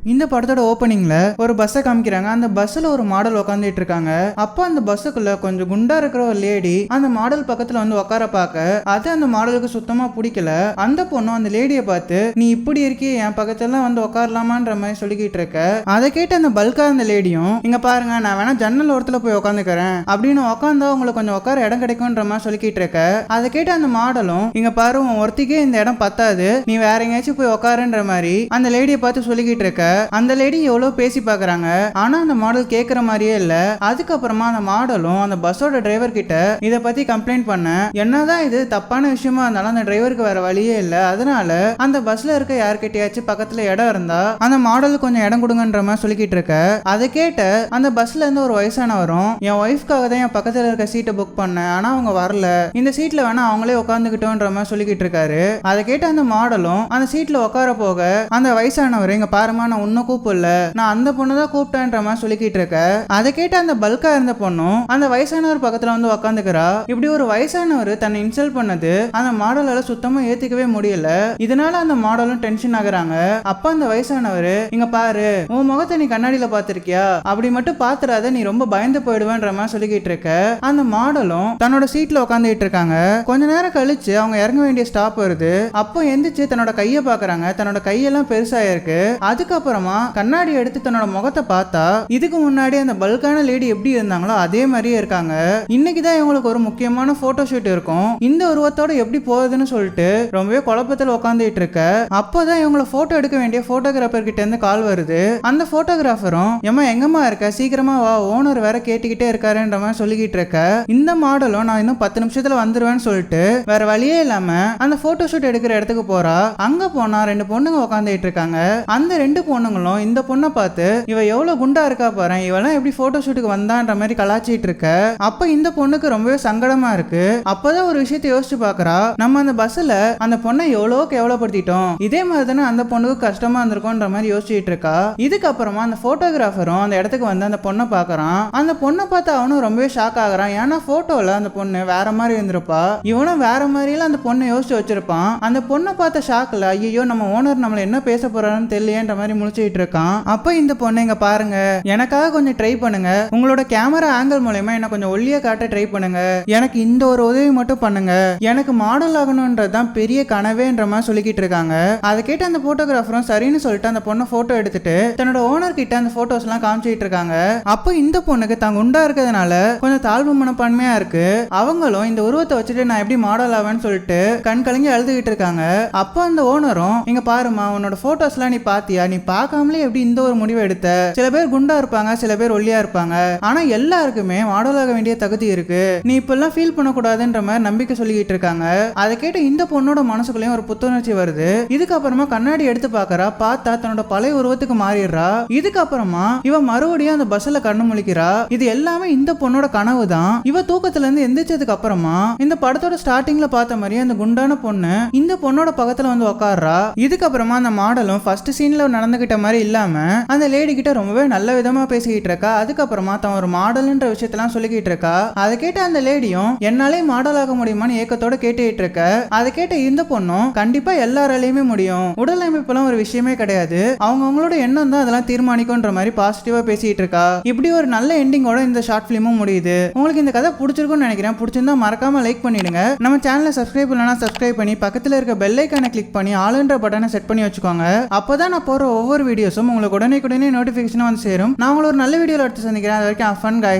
இந்த படத்தோட ஓப்பனிங்ல ஒரு பஸ்ஸை காமிக்கிறாங்க. அந்த பஸ்ல ஒரு மாடல் உட்காந்துட்டு இருக்காங்க. அப்ப அந்த பஸ்ஸுக்குள்ள கொஞ்சம் குண்டா இருக்கிற ஒரு லேடி அந்த மாடல் பக்கத்துல வந்து உட்கார பார்க்க அது அந்த மாடலுக்கு சுத்தமா பிடிக்கல. அந்த பொண்ணு அந்த லேடியை பார்த்து நீ இப்படி இருக்கியே என் பக்கத்துல வந்து உட்காரலாமான்ற மாதிரி சொல்லிக்கிட்டு இருக்க. அதை கேட்டு அந்த பல்கா அந்த லேடியும் இங்க பாருங்க நான் வேணா ஜன்னல் ஓரத்துல போய் உட்காந்துக்கிறேன் அப்படின்னு உட்காந்தா உங்களுக்கு கொஞ்சம் உட்கார இடம் கிடைக்கும்ன்ற மாதிரி சொல்லிக்கிட்டு இருக்க. அதை கேட்டு அந்த மாடலும் இங்க பாரு உன் ஒருத்திக்கே இந்த இடம் பத்தாது நீ வேற எங்கேயாச்சும் போய் உட்காருன்ற மாதிரி அந்த லேடியை பார்த்து சொல்லிக்கிட்டு இருக்க. அந்த லேடி எவ்வளவு பேசி பாக்குறாங்க. ஆனா அந்த மாடல் கேக்குற மாதிரியே இல்ல. அதுக்கப்புறமா அந்த மாடலும் அந்த பஸ்ஸோட டிரைவர் கிட்ட இத பத்தி கம்ப்ளைண்ட் பண்ண என்னதான் இது தப்பான விஷயமா இருந்தாலும் அந்த டிரைவருக்கு வேற வழியே இல்ல. அதனால அந்த பஸ்ல இருக்க யார்கிட்டயாச்சும் பக்கத்துல இடம் இருந்தா அந்த மாடல் கொஞ்சம் இடம் கொடுங்கன்ற மாதிரி சொல்லிக்கிட்டு இருக்க. அதை கேட்ட அந்த பஸ்ல இருந்து ஒரு வயசானவரும் என் ஒய்ஃப்காக தான் என் பக்கத்துல இருக்க சீட்டை புக் பண்ணேன் ஆனா அவங்க வரல இந்த சீட்ல வேணா அவங்களே உட்காந்துக்கிட்டோன்ற மாதிரி சொல்லிக்கிட்டு இருக்காரு. அதை கேட்ட அந்த மாடலும் அந்த சீட்ல உட்கார போக அந்த வயசானவர் இங்க பாருமா நான் உன்ன கூப்பிடல நான் அந்த பொண்ணு தான் கூப்பிட்டேன்ற மாதிரி சொல்லிக்கிட்டு இருக்க. அதை கேட்ட அந்த பல்கா இருந்த பொண்ணும் அந்த வயசானவர் பக்கத்துல வந்து உட்காந்துக்கிறா. இப்படி ஒரு வயசானவர் தன்னை இன்சல்ட் பண்ணது அந்த மாடலால சுத்தமா ஏத்துக்கவே முடியல. இதனால அந்த மாடலும் டென்ஷன் ஆகுறாங்க. அப்ப அந்த வயசானவர் இங்க பாரு உன் முகத்தை நீ கண்ணாடியில பாத்திருக்கியா அப்படி மட்டும் பாத்துறாத நீ ரொம்ப பயந்து போயிடுவேன்ற மாதிரி சொல்லிக்கிட்டு இருக்க. அந்த மாடலும் தன்னோட சீட்ல உட்காந்துட்டு இருக்காங்க. கொஞ்ச நேரம் கழிச்சு அவங்க இறங்க வேண்டிய ஸ்டாப் வருது. அப்போ எந்திரிச்சு தன்னோட கையை பாக்குறாங்க. தன்னோட கையெல்லாம் பெருசா இருக்கு. அதுக்கப்புறமா கண்ணாடி எடுத்து தன்னோட முகத்தை பார்த்தா இதுக்கு முன்னாடி அந்த பல்கான லேடி எப்படி இருந்தாங்களோ அதே மாதிரியே இருக்காங்க. இன்னைக்குதான் இவங்களுக்கு ஒரு முக்கியமான போட்டோ ஷூட் இருக்கும். இந்த உருவத்தோட எப்படி போகுதுன்னு சொல்லிட்டு ரொம்பவே குழப்பத்தில் உட்காந்துட்டு இருக்க. அப்போதான் இவங்களை போட்டோ எடுக்க வேண்டிய போட்டோகிராஃபர் கிட்ட இருந்து கால் வருது. அந்த போட்டோகிராஃபரும் ஏமா எங்கம்மா இருக்க சீக்கிரமா வா ஓனர் வேற கேட்டுக்கிட்டே இருக்காருன்ற மாதிரி சொல்லிக்கிட்டு இருக்க. இந்த மாடலும் நான் இன்னும் 10 நிமிஷத்துல வந்துருவேன்னு சொல்லிட்டு வேற வழியே இல்லாம அந்த போட்டோ ஷூட் எடுக்கிற இடத்துக்கு போறா. அங்க போனா 2 பொண்ணுங்க உட்காந்துட்டு இருக்காங்க. அந்த 2 பொண்ணுங்களும் இந்த பொண்ணை பார்த்து இவ எவ்வளவு குண்டா இருக்கா பாரு இவெல்லாம் எப்படி போட்டோ ஷூட்டுக்கு வந்தான்ற மாதிரி கலாச்சிட்டு இருக்க. அப்ப இந்த பொண்ணுக்கு ரொம்பவே சங்கடமா இருக்கு. அப்பதான் ஒரு விஷயத்தை யோசிச்சு பாக்குறா. நம்ம அந்த பஸ்ல அந்த பொண்ணை எவ்வளவு கேவலப்படுத்திட்டோம் இதே மாதிரி தானே அந்த பொண்ணுக்கு கஷ்டமா இருந்திருக்கும்ன்ற மாதிரி யோசிச்சுட்டு இருக்கா. இதுக்கப்புறமா அந்த போட்டோகிராஃபரும் அந்த இடத்துக்கு வந்து அந்த பொண்ணை பாக்குறான். அந்த பொண்ணை பார்த்து அவனும் ரொம்பவே ஷாக் ஆகுறான். ஏன்னா போட்டோல அந்த பொண்ணு வேற மாதிரி இருந்திருப்பா. இவனும் வேற மாதிரில அந்த பொண்ணை யோசிச்சு வச்சிருப்பான். அந்த பொண்ணை பார்த்த ஷாக்ல ஐயோ நம்ம ஓனர் நம்மள என்ன பேச போறான்னு தெரியலையேன்ற மாதிரி முழிச்சிட்டு இருக்கான். அப்ப இந்த பொண்ணு இங்க பாருங்க எனக்காக கொஞ்சம் ட்ரை பண்ணுங்க உங்களோட கேமரா ஆங்கிள் மூலமா என்ன கொஞ்சம் ஒல்லியா காட்ட ட்ரை பண்ணுங்க எனக்கு இந்த ஒரு உதவி மட்டும் பண்ணுங்க எனக்கு மாடல் ஆகணும்ன்றதுதான் பெரிய கனவேன்ற மாதிரி சொல்லிக்கிட்டு இருக்காங்க. அதை கேட்டு அந்த போட்டோகிராஃபரும் சரின்னு சொல்லிட்டு அந்த பொண்ணை போட்டோ எடுத்துட்டு தன்னோட ஓனர் கிட்ட அந்த போட்டோஸ் எல்லாம் காமிச்சிட்டு இருக்காங்க. அப்போ இந்த பொண்ணுக்கு தாங்க உண்டா இருக்கிறதுனால கொஞ்சம் தாழ்வு மனப்பான்மையா இருக்கு. அவங்களும் இந்த உருவத்தை வச்சுட்டு நான் எப்படி மாடல் ஆவேன்னு சொல்லிட்டு கண் கலங்கி அழுதுகிட்டு இருக்காங்க. அப்போ அந்த ஓனரும் இங்க பாருமா உன்னோட போட்டோஸ் எல்லாம் நீ பாத்தியா நீ பார்க்காமலே எப்படி இந்த ஒரு முடிவை எடுத்த சில பேர் குண்டா இருப்பாங்க சில பேர் ஒல்லியா இருப்பாங்க ஆனா எல்லாருக்குமே மாடல் ஆக வேண்டிய தகுதி இருக்கு நீ இப்பெல்லாம் ஃபீல் பண்ணக்கூடாதுன்ற மாதிரி நம்பிக்கை சொல்லிக்கிட்டு இருக்காங்க. அதை கேட்டு இந்த பொண்ணோட மனசுக்குள்ளேயும் ஒரு புத்துணர்ச்சி வருது. இதுக்கப்புறமா கண்ணாடி எடுத்து பாக்குறா. பார்த்தா தன்னோட பழைய உருவத்துக்கு மாறிடுறா. இதுக்கப்புறமா இவ மறுபடியும் அந்த பஸ்ல கண்ணு முழிக்கிறா. இது எல்லாமே இந்த பொண்ணோட கனவு தான். இவ தூக்கத்துல இருந்து எந்திரிச்சதுக்கு அப்புறமா இந்த படத்தோட ஸ்டார்டிங்ல பார்த்த மாதிரியே அந்த குண்டான பொண்ணு இந்த பொண்ணோட பக்கத்துல வந்து உட்கார்றா. இதுக்கப்புறமா அந்த மாடலும் ஃபர்ஸ்ட் சீன்ல நடந்துகிட்ட மாதிரி இல்லாம அந்த லேடி கிட்ட ரொம்பவே நல்ல விதமா பேசிக்கிட்டு இருக்கா. அதுக்கப்புறமா தான் ஒரு மாடல்ன்ற விஷயத்தெல்லாம் சொல்லிக்கிட்டு இருக்கா. அதை கேட்ட அந்த லேடியும் என்னாலே மாடல் ஆக முடியுமான்னு ஏக்கத்தோட கேட்டுக்கிட்டு இருக்க. அதை கேட்ட இந்த பொண்ணும் கண்டிப்பா எல்லாராலையுமே முடியும் உடல் அமைப்புலாம் ஒரு விஷயமே கிடையாது அவங்களோட எண்ணம் தான் அதெல்லாம் தீர்மானிக்கும்ன்ற மாதிரி பாசிட்டிவா பேசிட்டு இருக்கா. இப்படி ஒரு நல்ல எண்டிங்கோட இந்த ஷார்ட் பிலிமும் முடியுது. உங்களுக்கு இந்த கதை பிடிச்சிருக்கும்னு நினைக்கிறேன். பிடிச்சிருந்தா மறக்காம லைக் பண்ணிடுங்க. நம்ம சேனலை சப்ஸ்கிரைப் பண்ணலனா சப்ஸ்கிரைப் பண்ணி பக்கத்துல இருக்க பெல் ஐகானை கிளிக் பண்ணி ஆல்ன்ற பட்டனை செட் பண்ணி வச்சுக்கோங்க. அப்பதான் நான் போற ஒவ்வொரு வீடியோஸும் உங்களுக்கு உடனே நோட்டிபிகேஷன் வந்து சேரும். நான் உங்களை ஒரு நல்ல வீடியோல எடுத்து சந்திக்கிறேன். அது வரைக்கும் ஃபன் गाइस.